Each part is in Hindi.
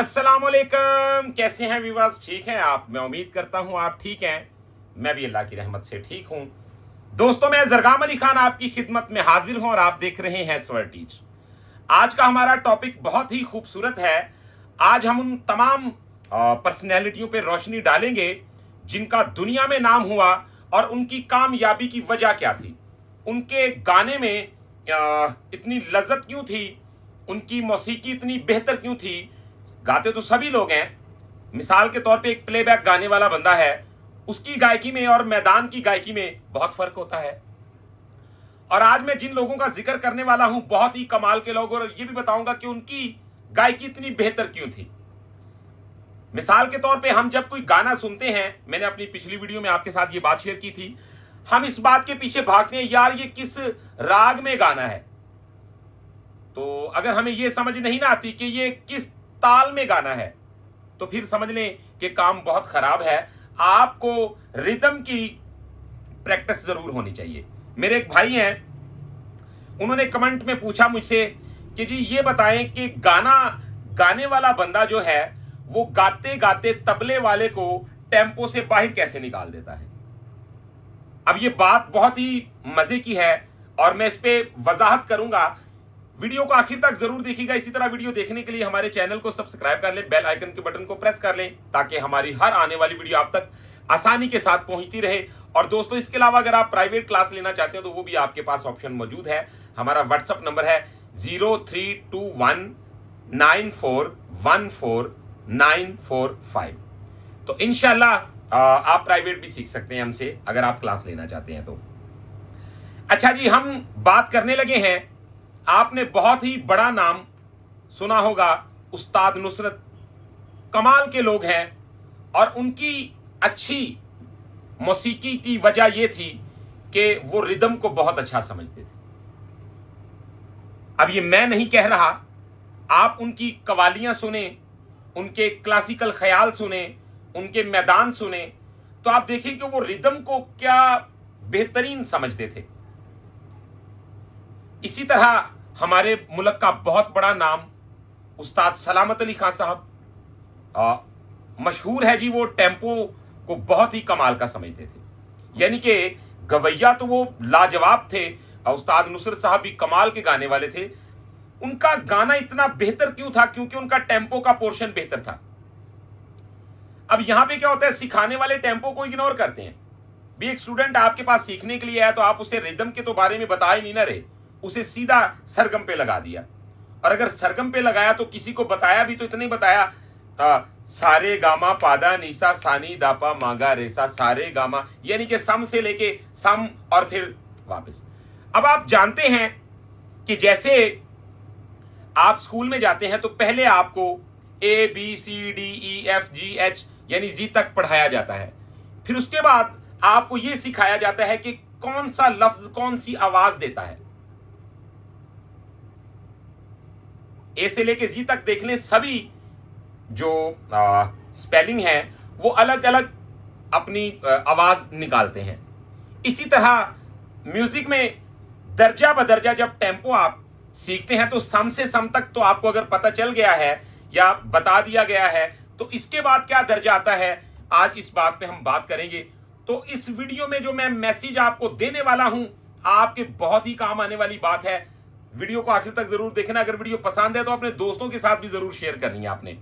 अस्सलामुअलैकुम, कैसे हैं व्यूअर्स? ठीक हैं आप? मैं उम्मीद करता हूं आप ठीक हैं। मैं भी अल्लाह की रहमत से ठीक हूं। दोस्तों, मैं जरगाम अली खान आपकी खिदमत में हाजिर हूं और आप देख रहे हैं स्वर टीच। आज का हमारा टॉपिक बहुत ही खूबसूरत है। आज हम उन तमाम पर्सनैलिटियों पे रोशनी डालेंगे जिनका दुनिया में नाम हुआ और उनकी कामयाबी की वजह क्या थी। उनके गाने में इतनी लज्जत क्यों थी, उनकी मौसीकी इतनी बेहतर क्यों थी। गाते तो सभी लोग हैं। मिसाल के तौर पे एक प्लेबैक गाने वाला बंदा है, उसकी गायकी में और मैदान की गायकी में बहुत फर्क होता है। और आज मैं जिन लोगों का जिक्र करने वाला हूं, बहुत ही कमाल के लोग, और ये भी बताऊंगा कि उनकी गायकी इतनी बेहतर क्यों थी। मिसाल के तौर पे हम जब कोई गाना सुनते हैं, मैंने अपनी पिछली वीडियो में आपके साथ ये बात शेयर की थी, हम इस बात के पीछे भागते हैं यार ये किस राग में गाना है। तो अगर हमें ये समझ नहीं ना आती कि ये किस ताल में गाना है, तो फिर समझ लें कि काम बहुत खराब है। आपको रिदम की प्रैक्टिस जरूर होनी चाहिए। मेरे एक भाई हैं, उन्होंने कमेंट में पूछा मुझसे कि जी ये बताएं कि गाना गाने वाला बंदा जो है वो गाते गाते तबले वाले को टेम्पो से बाहर कैसे निकाल देता है। अब ये बात बहुत ही मजे की है और मैं इस पे वजाहत करूंगा। वीडियो को आखिर तक जरूर देखिएगा। इसी तरह वीडियो देखने के लिए हमारे चैनल को सब्सक्राइब कर लें, बेल आइकन के बटन को प्रेस कर लें ताकि हमारी हर आने वाली वीडियो आप तक आसानी के साथ पहुंचती रहे। और दोस्तों, इसके अलावा अगर आप प्राइवेट क्लास लेना चाहते हो तो वो भी आपके पास ऑप्शन मौजूद है। हमारा व्हाट्सएप नंबर है 0321941495। तो इंशाल्लाह आप प्राइवेट भी सीख सकते हैं हमसे अगर आप क्लास लेना चाहते हैं तो। अच्छा जी, हम बात करने लगे हैं। आपने बहुत ही बड़ा नाम सुना होगा, उस्ताद नुसरत। कमाल के लोग हैं और उनकी अच्छी मौसीकी की वजह यह थी कि वो रिदम को बहुत अच्छा समझते थे। अब ये मैं नहीं कह रहा, आप उनकी कवालियां सुने, उनके क्लासिकल ख्याल सुने, उनके मैदान सुने, तो आप देखें कि वो रिदम को क्या बेहतरीन समझते थे। इसी तरह हमारे मुल्क का बहुत बड़ा नाम उस्ताद सलामत अली खान साहब मशहूर है जी। वो टेम्पो को बहुत ही कमाल का समझते थे, यानी कि गवैया तो वो लाजवाब थे। उस्ताद नुसरत साहब भी कमाल के गाने वाले थे। उनका गाना इतना बेहतर क्यों था? क्योंकि उनका टेम्पो का पोर्शन बेहतर था। अब यहां पे क्या होता है, सिखाने वाले टेम्पो को इग्नोर करते हैं। भी एक स्टूडेंट आपके पास सीखने के लिए आया तो आप उसे रिदम के तो बारे में बता ही नहीं ना रहे, उसे सीधा सरगम पे लगा दिया। और अगर सरगम पे लगाया तो किसी को बताया भी तो इतने बताया, सारे गामा पादा नीसा सानी दापा मागा रेसा, सारे गामा, यानी कि सम से लेके सम और फिर वापस। अब आप जानते हैं कि जैसे आप स्कूल में जाते हैं तो पहले आपको ABCDEFGH यानी जी तक पढ़ाया जाता है। फिर उसके बाद आपको यह सिखाया जाता है कि कौन सा लफ्ज कौन सी आवाज देता है। ए से लेके जी तक देख लें, सभी जो स्पेलिंग है वो अलग अलग अपनी आवाज निकालते हैं। इसी तरह म्यूजिक में दर्जा बदर्जा जब टेम्पो आप सीखते हैं तो सम से सम तक तो आपको अगर पता चल गया है या बता दिया गया है, तो इसके बाद क्या दर्जा आता है, आज इस बात पे हम बात करेंगे। तो इस वीडियो में जो मैं मैसेज आपको देने वाला हूं, आपके बहुत ही काम आने वाली बात है। वीडियो को आखिर तक जरूर देखना। अगर वीडियो पसंद है तो अपने दोस्तों के साथ भी जरूर शेयर करनी है आपने।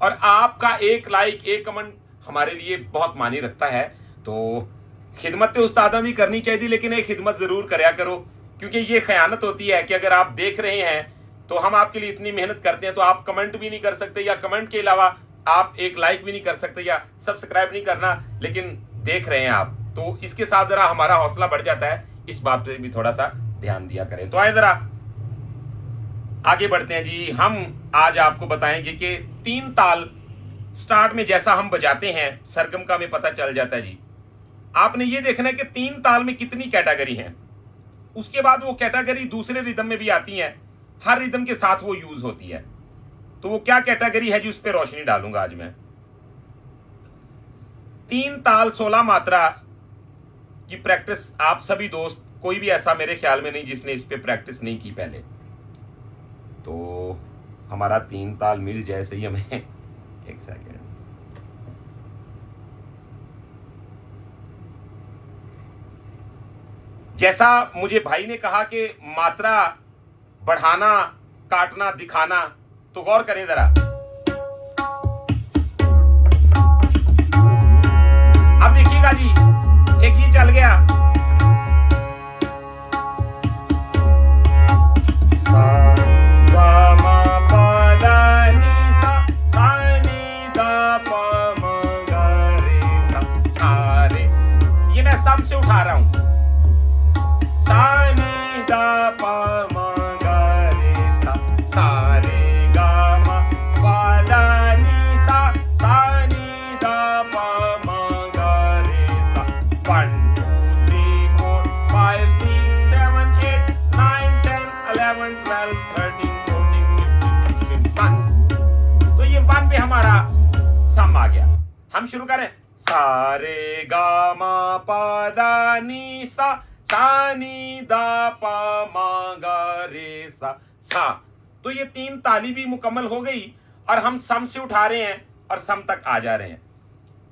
और आपका एक लाइक, एक कमेंट हमारे लिए बहुत मायने रखता है। तो खिदमत तो उस्तादां दी करनी चाहिए, लेकिन एक खिदमत जरूर करया करो, क्योंकि ये खयानत होती है कि अगर आप देख रहे हैं तो हम आपके लिए इतनी मेहनत करते हैं तो आप कमेंट भी नहीं कर सकते, या कमेंट के अलावा आप एक लाइक भी नहीं कर सकते, या सब्सक्राइब नहीं करना, लेकिन देख रहे हैं आप, तो इसके साथ जरा हमारा हौसला बढ़ जाता है। इस बात पे भी थोड़ा सा ध्यान दिया करें। तो आए जरा आगे बढ़ते हैं जी। हम आज आपको बताएंगे कि 3 ताल स्टार्ट में जैसा हम बजाते हैं, सरगम का हमें पता चल जाता है जी। आपने ये देखना है कि 3 ताल में कितनी कैटेगरी है। उसके बाद वो कैटेगरी दूसरे रिदम में भी आती है, हर रिदम के साथ वो यूज होती है। तो वो क्या कैटेगरी है जी, उस पर रोशनी डालूंगा आज मैं। 3 ताल 16 मात्रा की प्रैक्टिस आप सभी दोस्त, कोई भी ऐसा मेरे ख्याल में नहीं जिसने इस पे प्रैक्टिस नहीं की पहले। तो हमारा 3 ताल मिल जाए सही हमें। एक सेकेंड, जैसा मुझे भाई ने कहा कि मात्रा बढ़ाना, काटना, दिखाना, तो गौर करें जरा। अब देखिएगा जी, एक ये चल गया, ये मैं सम से उठा रहा हूं, सा नी दा पा मा गा रे सा, सा रे गा मा पा दा नी सा, सा नी दा पा मा गा रे सा। 1 2 3 4 5 6 7 8 9 10 11 12 13 14 15 16 1। तो ये 1 पे हमारा सम आ गया। हम शुरू करें, सा रे गा मा पा दा नी सा, सा नी दा पा मा गा रे सा, सा। तो ये 3 ताली भी मुकम्मल हो गई और हम सम से उठा रहे हैं और सम तक आ जा रहे हैं।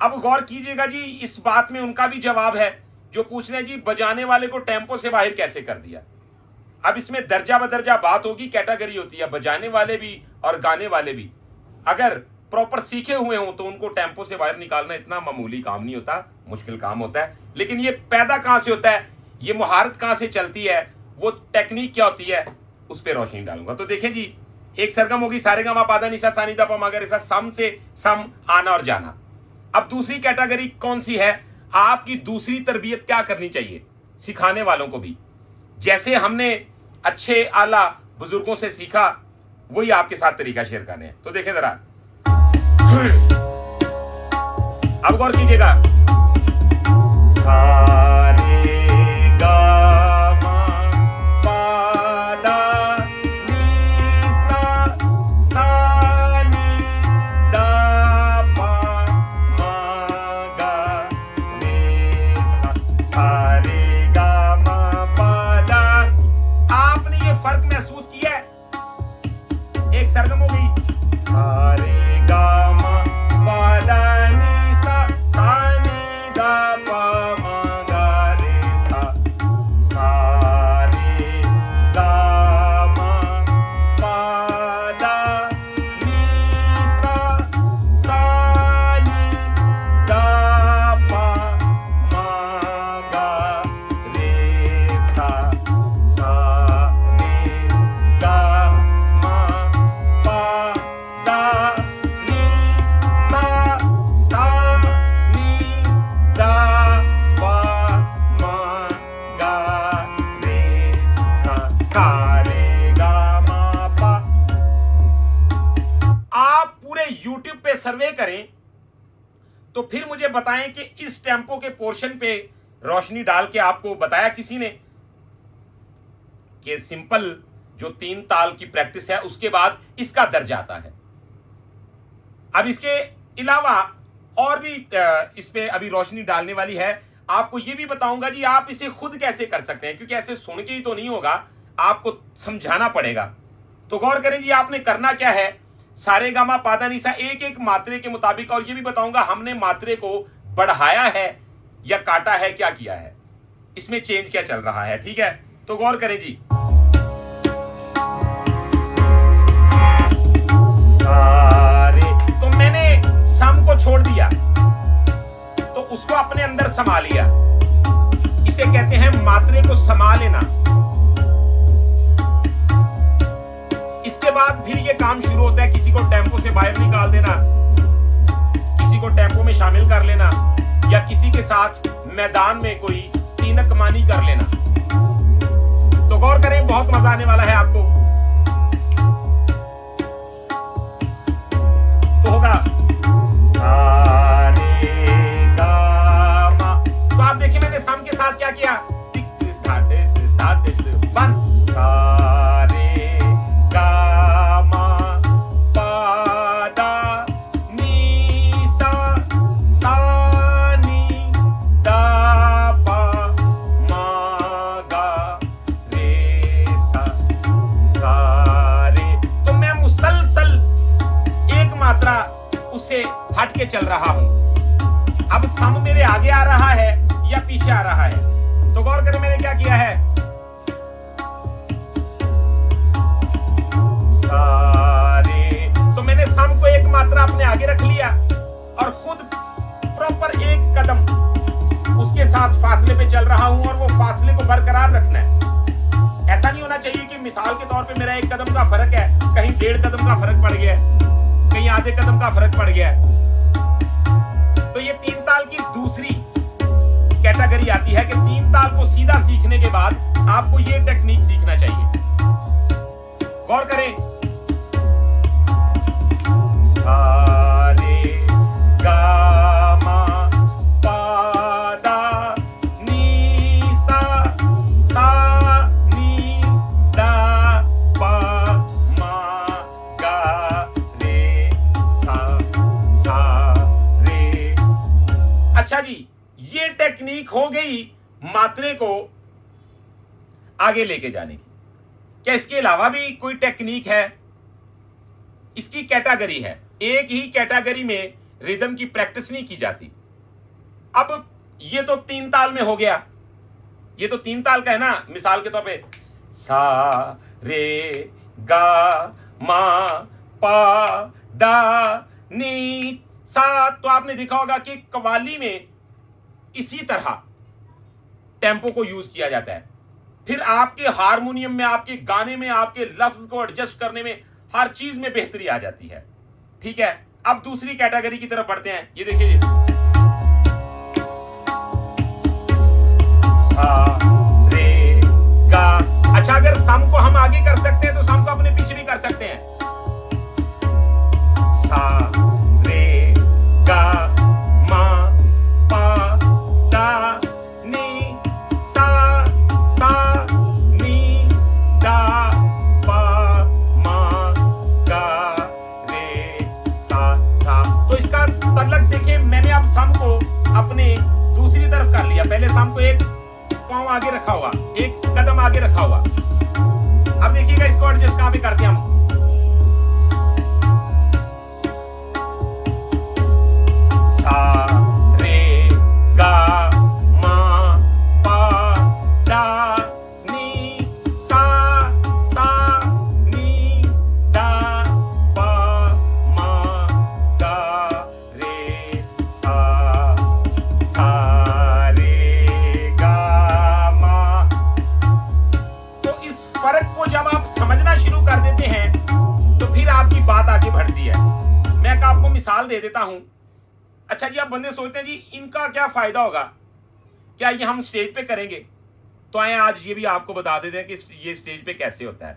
अब गौर कीजिएगा जी, इस बात में उनका भी जवाब है जो पूछ रहे हैं जी बजाने वाले को टेम्पो से बाहर कैसे कर दिया। अब इसमें दर्जा बदर्जा बात होगी, कैटेगरी होती है, बजाने वाले भी और गाने वाले भी। अगर प्रॉपर सीखे हुए हों तो उनको टेम्पो से बाहर निकालना इतना मामूली काम नहीं होता, मुश्किल काम होता है। लेकिन ये पैदा कहां से होता है, ये मुहारत कहां से चलती है, वो टेक्निक क्या होती है, उस पर रोशनी डालूंगा। तो देखें जी, एक सरगम होगी सारेगामा पादा निशा सा नी दा पा मा गा रे सा, सम से सम, आना और जाना। अब दूसरी कैटेगरी कौन सी है, आपकी दूसरी तरबियत क्या करनी चाहिए सिखाने वालों को भी। जैसे हमने अच्छे आला बुजुर्गों से सीखा, वही आपके साथ तरीका शेयर करने हैं। तो देखें जरा, अब गौर कीजिएगा, सा रे गा मा पा दा नी सा, सा नी दा पा मा गा रे सा, सा रे गा मा पा दा। आपने ये फर्क महसूस किया है, एक सरगम हो गई, सा रे गा मा पा दा नी सा, सा नी दा पा मा गा रे सा, सा रे गा मा पा दा नी सा, सा नी दा पा मा गा रे सा, सा नी दा मा पा दा नी सा, सा नी दा पा मा गा रे सा, सा रे गा मा पा। आप पूरे YouTube पे सर्वे करें तो फिर मुझे बताएं कि इस टेम्पो के पोर्शन पे रोशनी डाल के आपको बताया किसी ने कि सिंपल जो 3 ताल की प्रैक्टिस है उसके बाद इसका दर्जा आता है। अब इसके अलावा और भी इस पे अभी रोशनी डालने वाली है। आपको ये भी बताऊंगा जी आप इसे खुद कैसे कर सकते हैं, क्योंकि ऐसे सुन के ही तो नहीं होगा, आपको समझाना पड़ेगा। तो गौर करें जी, आपने करना क्या है, सारे गामा पादा निशा एक एक मात्रे के मुताबिक, और ये भी बताऊंगा हमने मात्रे को बढ़ाया है या काटा है, क्या किया है, इसमें चेंज क्या चल रहा है। ठीक है, तो गौर करें जी, सारे, तो मैंने सम को छोड़ दिया तो उसको अपने अंदर समा लिया, इसे कहते हैं मात्रे को समा लेना। इसके बाद फिर ये काम शुरू होता है, किसी को टेम्पो से बाहर निकाल देना, किसी को टेम्पो में शामिल कर लेना, या किसी के साथ मैदान में कोई तीनक मानी कर लेना। तो गौर करें, बहुत मजा आने वाला है आपको। तो होगा सा रे गा मा। तो आप देखिए मैंने सम के साथ क्या किया, टिक धा दे धा दे वन, सा रे गा मा पा दा नी सा, सा नी दा पा मा गा रे सा, सा रे। तो मैं मुसलसल के चल रहा हूं। अब सम मेरे आगे आ रहा है या पीछे आ रहा है, तो गौर करें मैंने क्या किया है, सारे, तो मैंने सम को एक मात्रा अपने आगे रख लिया और खुद प्रॉपर एक कदम उसके साथ फासले पे चल रहा हूं, और वो फासले को बरकरार रखना है। ऐसा नहीं होना चाहिए कि मिसाल के तौर पे मेरा एक कदम का फर्क है, कहीं 1.5 कदम का फर्क पड़ गया है, कहीं आधे कदम का फर्क पड़ गया है। तो ये 3 ताल की दूसरी कैटेगरी आती है कि 3 ताल को सीधा सीखने के बाद आपको ये टेक्निक सीखना चाहिए। गौर करें, सा रे गा मा पा दा नी सा नी दा पा मा गा रे सा रे। अच्छा जी, ये टेक्निक हो गई मात्रे को आगे लेके जाने की। क्या इसके अलावा भी कोई टेक्निक है? इसकी कैटेगरी है, एक ही कैटेगरी में रिदम की प्रैक्टिस नहीं की जाती। अब ये तो 3 ताल में हो गया, ये तो 3 ताल का है ना। मिसाल के तौर पे सा रे गा मा पा दा नी सा, तो आपने देखा होगा कि कव्वाली में इसी तरह टेम्पो को यूज किया जाता है। फिर आपके हारमोनियम में, आपके गाने में, आपके लफ्ज को एडजस्ट करने में, हर चीज में बेहतरी आ जाती है। ठीक है, अब दूसरी कैटेगरी की तरफ बढ़ते हैं। ये देखिए जी, सा रे गा। अच्छा, अगर सम को हम आगे कर सकते हैं तो सम को अपने पीछे भी कर सकते हैं। सा रे गा मा पा दा नी सा नी दा पा मा गा रे सा। तो इसका तलक देखिए, मैंने अब सम को अपने दूसरी तरफ कर लिया। पहले सम को एक पांव आगे रखा हुआ, एक कदम आगे रखा हुआ। अब देखिएगा इसको एडजस्ट कहां पे करते हैं हम। सा रे गा मा पा दा नी सा नी दा पा मा गा रे सा रे गा मा। तो इस फर्क को जब आप समझना शुरू कर देते हैं तो फिर आपकी बात आगे बढ़ती है। मैं आपको मिसाल दे देता हूं। अच्छा जी, आप बंदे सोचते हैं जी इनका क्या फायदा होगा, क्या ये हम स्टेज पे करेंगे? तो आए आज ये भी आपको बता देते हैं कि ये स्टेज पे कैसे होता है।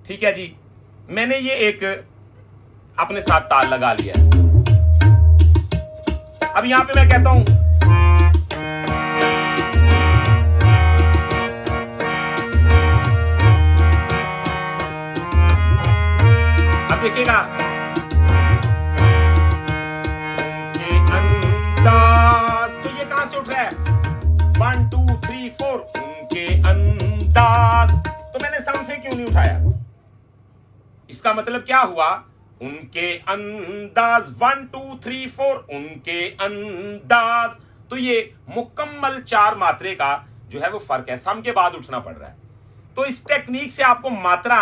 ठीक है जी, मैंने ये एक अपने साथ ताल लगा लिया। अब यहां पे मैं कहता हूं, अब देखिएगा, अंदाज, तो ये कहां से उठ रहा है? 1 2 3 4, उनके अंदाज। तो मैंने सम से क्यों नहीं उठाया? इसका मतलब क्या हुआ? उनके अंदाज 1 2 3 4, उनके अंदाज। तो ये मुकम्मल 4 मात्रे का जो है वो फर्क है, सम के बाद उठना पड़ रहा है। तो इस टेक्निक से आपको मात्रा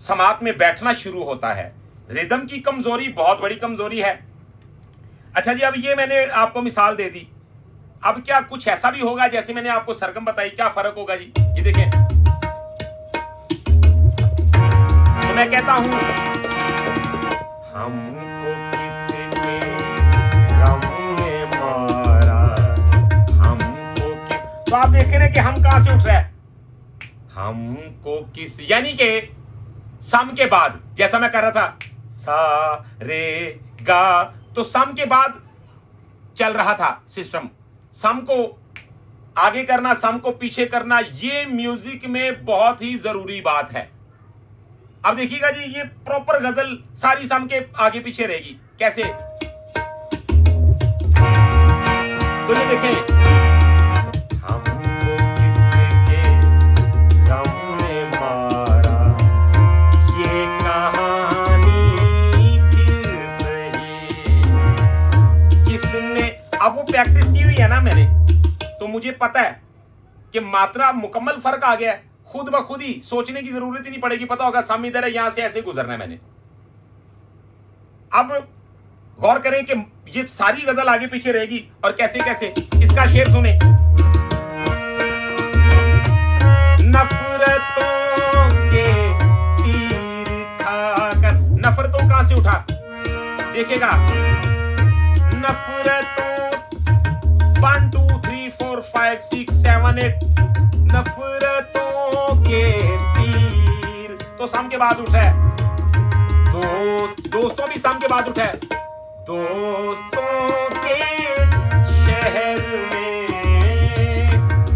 समात में बैठना शुरू होता है। रिदम की कमजोरी बहुत बड़ी कमजोरी है। अच्छा जी, अब ये मैंने आपको मिसाल दे दी। अब क्या कुछ ऐसा भी होगा जैसे मैंने आपको सरगम बताई? क्या फर्क होगा जी? ये देखें, तो मैं कहता हूं, हमको किसके गम ने मारा, हमको तो आप देख रहे हैं कि हम कहां से उठ रहा है? हमको किस, यानी कि सम के बाद, जैसा मैं कर रहा था सा रे गा, तो सम के बाद चल रहा था सिस्टम। सम को आगे करना, सम को पीछे करना, ये म्यूजिक में बहुत ही जरूरी बात है। अब देखिएगा जी, ये प्रॉपर गजल सारी सम के आगे पीछे रहेगी। कैसे? तो ये देखें, कि मात्रा मुकम्मल फर्क आ गया है, खुद ब खुद ही सोचने की जरूरत ही नहीं पड़ेगी, पता होगा सम इधर है, यहां से ऐसे गुजरना है मैंने। अब गौर करें कि ये सारी गजल आगे पीछे रहेगी और कैसे कैसे, इसका शेर सुने। नफरतों के तीर खाकर, नफरतों कहां से उठा देखेगा, नफरतों 1 2 3 4 5 6 7 8, नफरतों के तीर तो सम के बाद उठा है, दोस्तों भी सम के बाद उठा है, दोस्तों के शहर में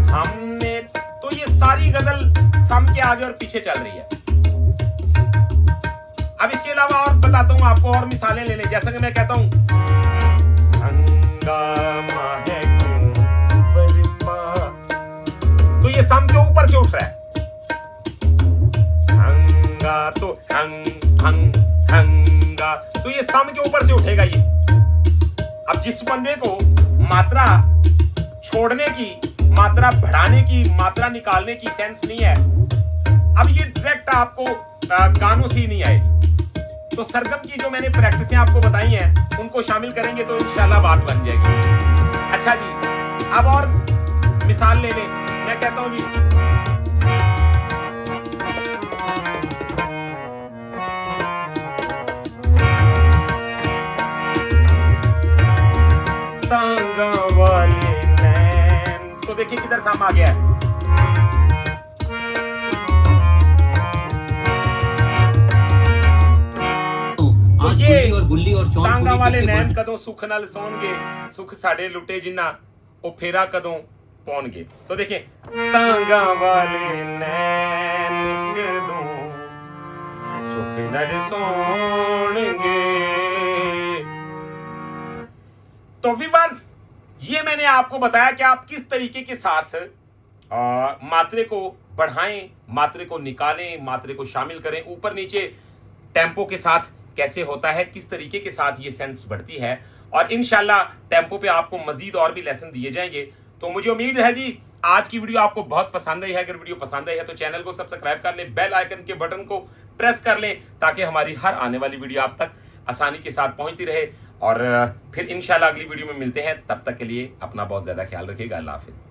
हमने, तो ये सारी गजल सम के आगे और पीछे चल रही है। अब इसके अलावा और बताता हूं आपको, और मिसालें ले लें, जैसा कि मैं कहता हूं हंगामा है बरपा, तो ये सम के ऊपर से उठ रहा है, हंगा तो हंगा, तो ये सम के ऊपर से उठेगा ये। अब जिस बंदे को मात्रा छोड़ने की, मात्रा बढ़ाने की, मात्रा निकालने की सेंस नहीं है, अब ये डायरेक्ट आपको गानों से ही नहीं आएगी। तो सरगम की जो मैंने प्रैक्टिसें आपको बताई हैं उनको शामिल करेंगे तो इंशाल्लाह बात बन जाएगी। अच्छा जी, अब और मिसाल ले लें, मैं कहता हूं जी, तांगा वाले नैन, तो देखिए किधर सम आ गया है, और गुल्ली और तांगा वाले नैन कदों सुख नाल सोणगे, सुख साडे लुटे जिन्ना ओ फेरा कदों पाउणगे। तो देखिए, तांगा वाले नैन कदों सुख नाल सोणगे। तो व्यूअर्स, ये मैंने आपको बताया कि आप किस तरीके के साथ मात्रे को बढ़ाएं, मात्रे को निकालें, मात्रे को शामिल करें, ऊपर नीचे टेम्पो के साथ कैसे होता है, किस तरीके के साथ ये सेंस बढ़ती है, और इंशाल्लाह टेम्पो पे आपको मजीद और भी लेसन दिए जाएंगे। तो मुझे उम्मीद है जी आज की वीडियो आपको बहुत पसंद आई है। अगर वीडियो पसंद आई है तो चैनल को सब्सक्राइब कर लें, बेल आइकन के बटन को प्रेस कर लें ताकि हमारी हर आने वाली वीडियो आप तक आसानी के साथ पहुंचती रहे। और फिर इंशाल्लाह अगली वीडियो में मिलते हैं, तब तक के लिए अपना बहुत ज़्यादा ख्याल रखिएगा। अल्लाह हाफिज़।